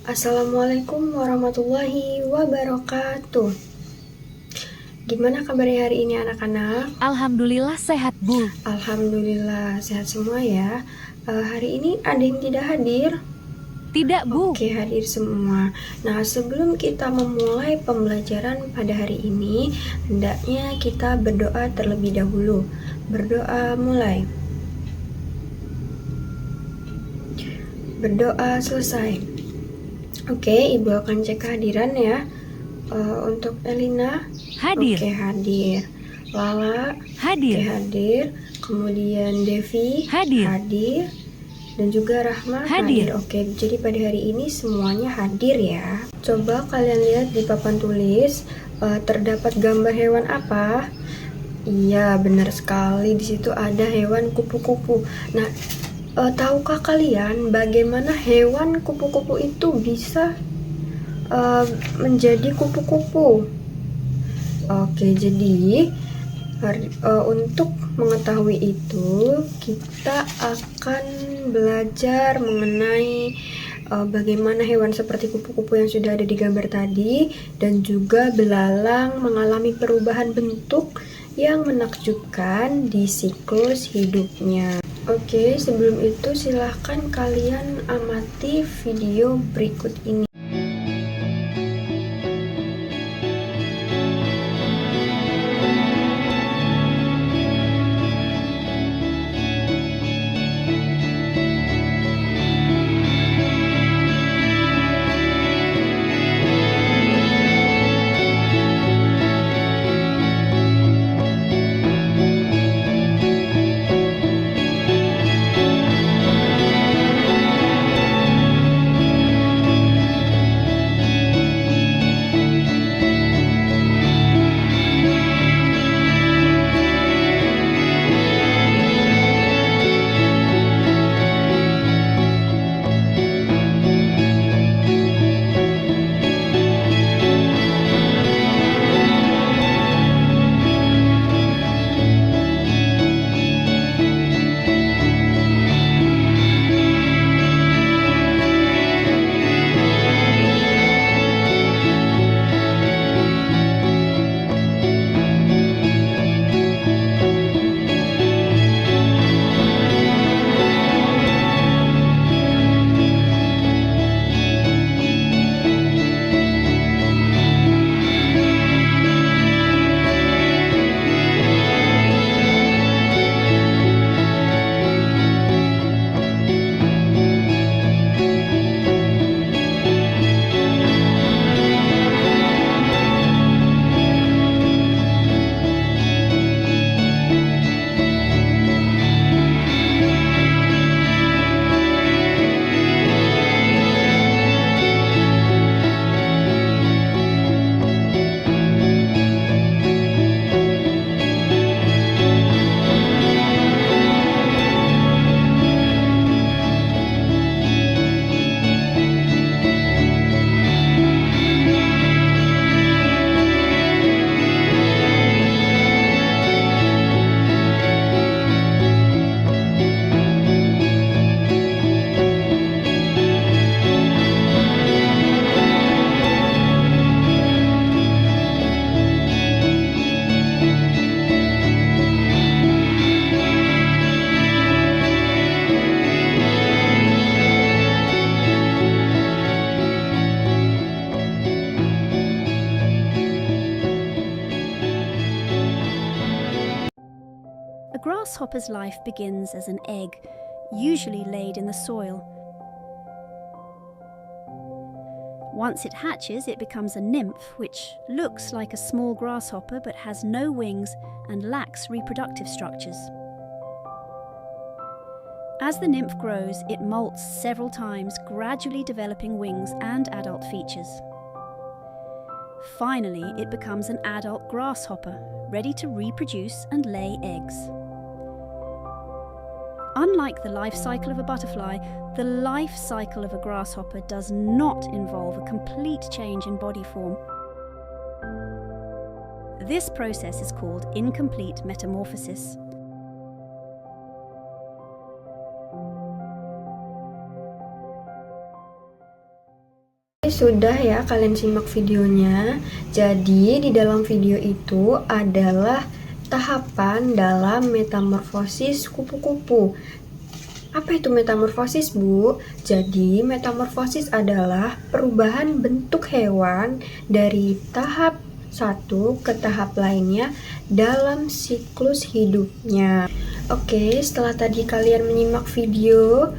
Assalamualaikum warahmatullahi wabarakatuh. Gimana kabarnya hari ini anak-anak? Alhamdulillah sehat, Bu. Alhamdulillah sehat semua ya. Hari ini ada yang tidak hadir? Tidak, Bu. Oke, hadir semua. Nah, sebelum kita memulai pembelajaran pada hari ini, hendaknya kita berdoa terlebih dahulu. Berdoa mulai. Berdoa selesai. Oke, Ibu akan cek kehadiran ya. Untuk Elina, Hadir. Oke, hadir. Lala, Hadir. Oke, hadir. Kemudian Devi, Hadir. Dan juga Rahma, Hadir. Oke, jadi pada hari ini semuanya hadir ya. Coba kalian lihat di papan tulis, terdapat gambar hewan apa? Iya, benar sekali. Di situ ada hewan kupu-kupu. Nah, tahukah kalian bagaimana hewan kupu-kupu itu bisa menjadi kupu-kupu? Oke, jadi untuk mengetahui itu kita akan belajar mengenai bagaimana hewan seperti kupu-kupu yang sudah ada di gambar tadi, dan juga belalang mengalami perubahan bentuk yang menakjubkan di siklus hidupnya. Oke, sebelum itu silahkan kalian amati video berikut ini. A grasshopper's life begins as an egg, usually laid in the soil. Once it hatches, it becomes a nymph, which looks like a small grasshopper but has no wings and lacks reproductive structures. As the nymph grows, it molts several times, gradually developing wings and adult features. Finally, it becomes an adult grasshopper, ready to reproduce and lay eggs. Unlike the life cycle of a butterfly, the life cycle of a grasshopper does not involve a complete change in body form. This process is called incomplete metamorphosis. sudah ya kalian simak videonya. Jadi di dalam video itu adalah tahapan dalam metamorfosis kupu-kupu. Apa itu metamorfosis, Bu? Jadi, metamorfosis adalah perubahan bentuk hewan dari tahap satu ke tahap lainnya dalam siklus hidupnya. Oke, setelah tadi kalian menyimak video,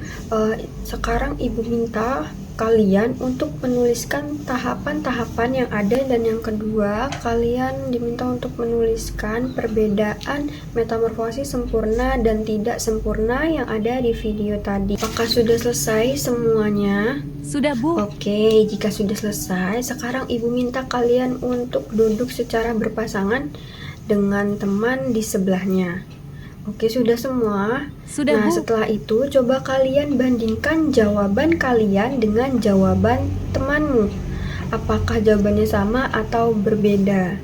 sekarang Ibu minta kalian untuk menuliskan tahapan-tahapan yang ada, dan yang kedua kalian diminta untuk menuliskan perbedaan metamorfosis sempurna dan tidak sempurna yang ada di video tadi. Apakah sudah selesai semuanya? Sudah, Bu. Oke, jika sudah selesai, sekarang Ibu minta kalian untuk duduk secara berpasangan dengan teman di sebelahnya. Oke, sudah semua? Sudah, Nah, Bu. setelah itu coba kalian bandingkan jawaban kalian dengan jawaban temanmu. Apakah jawabannya sama atau berbeda?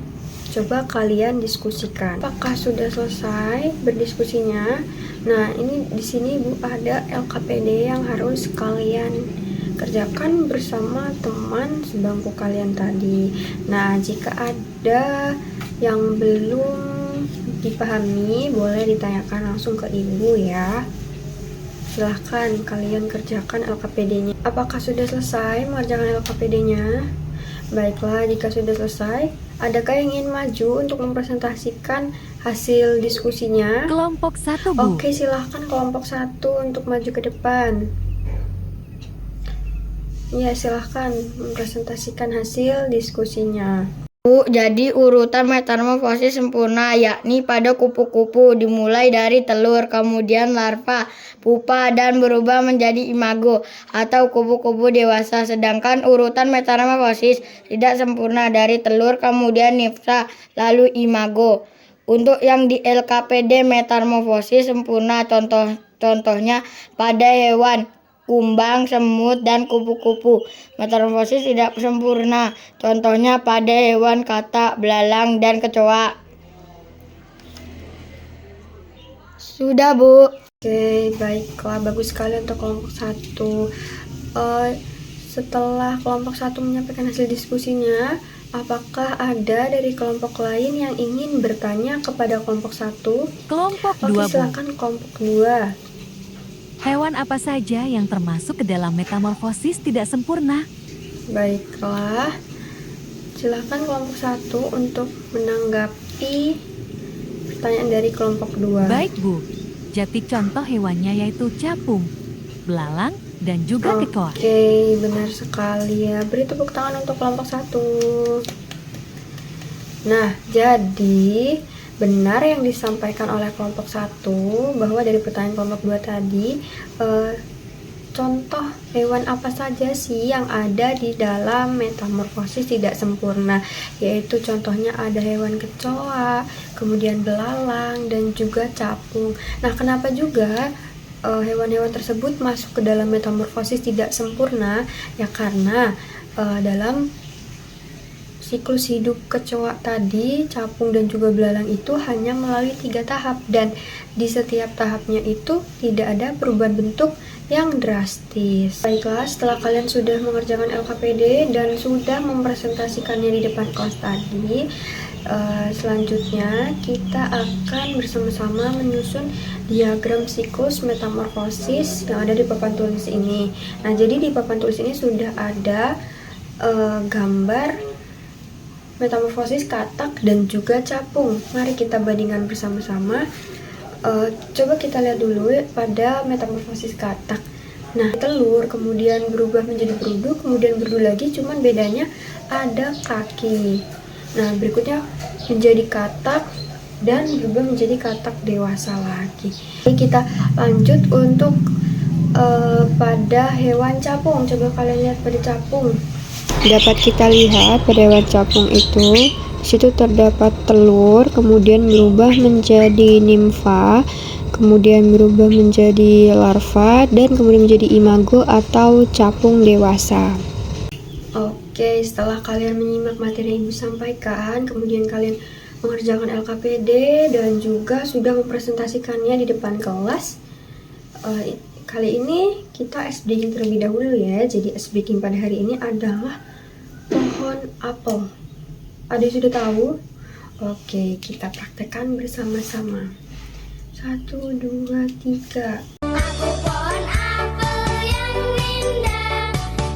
Coba kalian diskusikan. Apakah sudah selesai berdiskusinya? Nah, ini di sini Bu ada LKPD yang harus kalian kerjakan bersama teman sebangku kalian tadi. Nah, jika ada yang belum dipahami, boleh ditanyakan langsung ke Ibu ya. Silahkan kalian kerjakan LKPD-nya. Apakah sudah selesai mengerjakan LKPD-nya? Baiklah, jika sudah selesai, adakah yang ingin maju untuk mempresentasikan hasil diskusinya? Kelompok 1, Bu. Oke, silahkan kelompok 1 untuk maju ke depan. Ya, silahkan mempresentasikan hasil diskusinya. Bu, jadi urutan metamorfosis sempurna yakni pada kupu-kupu dimulai dari telur, kemudian larva, pupa, dan berubah menjadi imago atau kupu-kupu dewasa. Sedangkan urutan metamorfosis tidak sempurna dari telur, kemudian nimfa, lalu imago. Untuk yang di LKPD metamorfosis sempurna contohnya pada hewan kumbang, semut, dan kupu-kupu. Metamorfosis tidak sempurna, contohnya pada hewan katak, belalang, dan kecoa. Sudah, Bu. Oke, baiklah, bagus sekali untuk kelompok 1. Setelah kelompok 1 menyampaikan hasil diskusinya, apakah ada dari kelompok lain yang ingin bertanya kepada kelompok 1? Kelompok 2, Oke, Bu. silakan kelompok 2. Hewan apa saja yang termasuk ke dalam metamorfosis tidak sempurna? Baiklah, silakan kelompok 1 untuk menanggapi pertanyaan dari kelompok 2. Baik, Bu. Jadi contoh hewannya yaitu capung, belalang, dan juga kecoa. Oke, benar sekali ya. Beri tepuk tangan untuk kelompok 1. Nah, jadi benar yang disampaikan oleh kelompok 1 bahwa dari pertanyaan kelompok 2 tadi, contoh hewan apa saja sih yang ada di dalam metamorfosis tidak sempurna, yaitu contohnya ada hewan kecoa, kemudian belalang, dan juga capung. Nah, kenapa juga hewan-hewan tersebut masuk ke dalam metamorfosis tidak sempurna? Ya karena dalam siklus hidup kecoa tadi, capung, dan juga belalang itu hanya melalui 3 tahap, dan di setiap tahapnya itu tidak ada perubahan bentuk yang drastis. Baiklah, setelah kalian sudah mengerjakan LKPD dan sudah mempresentasikannya di depan kelas tadi, selanjutnya kita akan bersama-sama menyusun diagram siklus metamorfosis yang ada di papan tulis ini. Nah, jadi di papan tulis ini sudah ada gambar metamorfosis katak dan juga capung. Mari kita bandingkan bersama-sama. Coba kita lihat dulu pada metamorfosis katak. Nah, telur kemudian berubah menjadi berudu, kemudian berudu lagi, cuman bedanya ada kaki. Nah, berikutnya menjadi katak dan berubah menjadi katak dewasa lagi. Jadi kita lanjut untuk pada hewan capung. Coba kalian lihat pada capung. Dapat kita lihat pada hewan capung itu, di situ terdapat telur, kemudian berubah menjadi nimfa, kemudian berubah menjadi larva, dan kemudian menjadi imago atau capung dewasa. Oke, setelah kalian menyimak materi yang Ibu sampaikan, kemudian kalian mengerjakan LKPD dan juga sudah mempresentasikannya di depan kelas, kali ini kita ice breaking terlebih dahulu ya. Jadi ice breaking pada hari ini adalah pohon apel. Ada yang sudah tahu? Oke, kita praktekkan bersama-sama. 1, 2, 3. Aku pohon apel yang indah,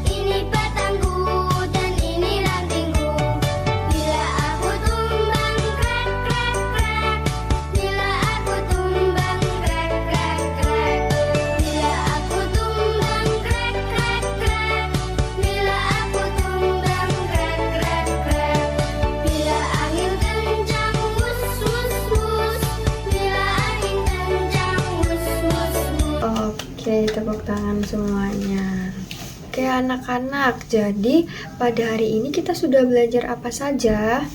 ini batangku dan ini rantingku. Bila aku tumbang krek krek krek, bila aku tumbang krek krek krek, bila aku tumbang krek krek krek, bila aku tumbang krek krek krek, bila angin kencang wus wus wus, bila angin kencang wus wus wus. Oke, tepuk tangan semuanya. Oke anak-anak, jadi pada hari ini kita sudah belajar apa saja?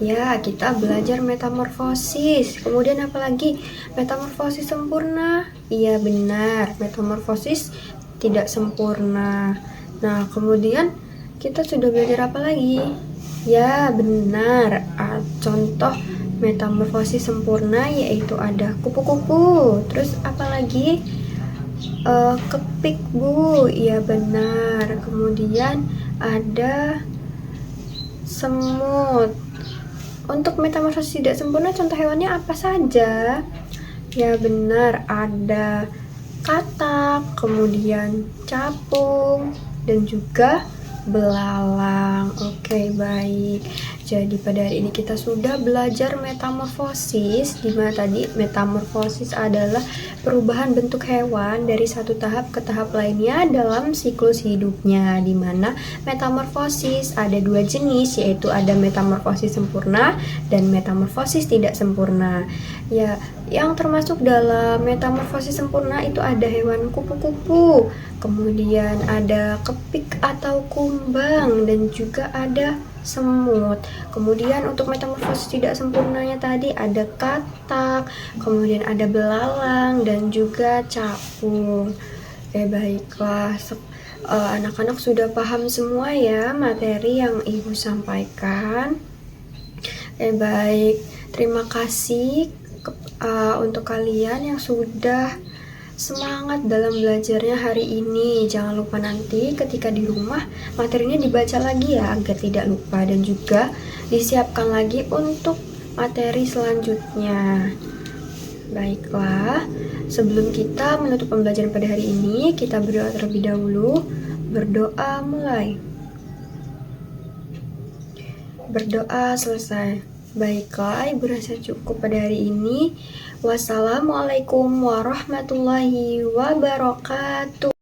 Ya, kita belajar metamorfosis. Kemudian apa lagi? Metamorfosis sempurna. Iya benar, metamorfosis tidak sempurna. Nah, kemudian kita sudah belajar apa lagi? Ya benar, contoh metamorfosis sempurna yaitu ada kupu-kupu. Terus apa lagi? Kepik Bu, iya benar. Kemudian ada semut. Untuk metamorfosis tidak sempurna, contoh hewannya apa saja? Ya benar, ada katak, kemudian capung, dan juga belalang. Oke, baik. Jadi pada hari ini kita sudah belajar metamorfosis, di mana tadi metamorfosis adalah perubahan bentuk hewan dari satu tahap ke tahap lainnya dalam siklus hidupnya, di mana metamorfosis ada dua jenis, yaitu ada metamorfosis sempurna dan metamorfosis tidak sempurna. Ya, yang termasuk dalam metamorfosis sempurna itu ada hewan kupu-kupu, kemudian ada kepik atau kumbang, dan juga ada semut. Kemudian untuk metamorfosis tidak sempurnanya tadi ada katak, kemudian ada belalang, dan juga capung. Baiklah, anak-anak sudah paham semua ya materi yang ibu sampaikan. Baik, terima kasih untuk kalian yang sudah semangat dalam belajarnya hari ini. Jangan lupa nanti ketika di rumah materinya dibaca lagi ya agar tidak lupa, dan juga disiapkan lagi untuk materi selanjutnya. Baiklah, sebelum kita menutup pembelajaran pada hari ini, kita berdoa terlebih dahulu. Berdoa mulai. Berdoa selesai. Baiklah, ibu rasa cukup pada hari ini. Wassalamualaikum warahmatullahi wabarakatuh.